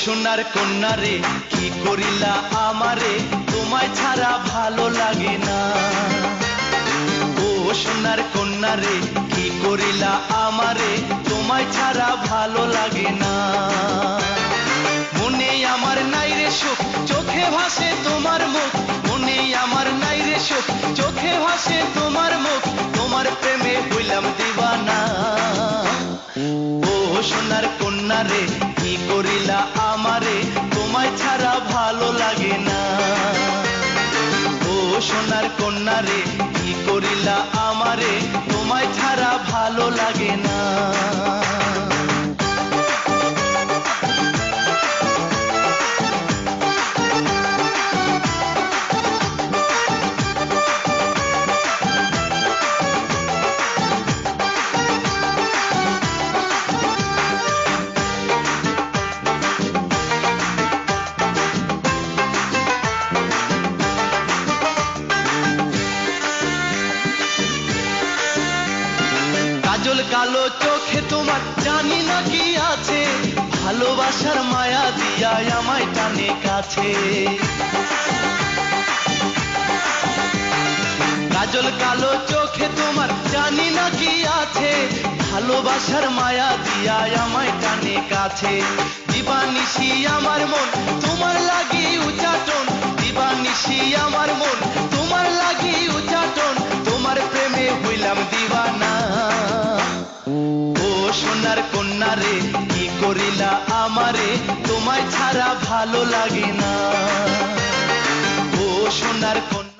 সোনার কন্যা রে কি করিলা আমারে, তোমায় ছাড়া ভালো লাগে না। ও সোনার কন্যা রে কি করিলা আমারে, তোমায় ছাড়া ভালো লাগে না। মনে আমার নাই রে সুখ, চোখে ভাসে তোমার মুখ। মনে আমার নাই রে সুখ, চোখে ভাসে তোমার মুখ। তোমার প্রেমে হইলাম দিওয়ানা। ও সোনার কন্যা রে কি করিলা আমারে, তোমায় ছাড়া ভালো লাগে না। ও সোনার কন্যা রে কি করিলা আমারে, তোমায় ছাড়া ভালো লাগে না। কাজল কালো চোখে তোমার জানি না কি আছে, ভালোবাসার মায়া দিয়া আমায় টানে কাছে। কাজল কালো চোখে তোমার জানি না কি আছে, ভালোবাসার মায়া দিয়া আমায় টানে কাছে। দিবানিশি আমার মন তোমার লাগি উচাটন, দিবানিশি আমার মন তোমার লাগি উচাটন। তোমার প্রেমে হইলাম দিওয়ানা। ও সোনার কন্যা রে কি করিলা আমারে, তোমায় ছাড়া ভালো লাগে না। ও সোনার কন্যা।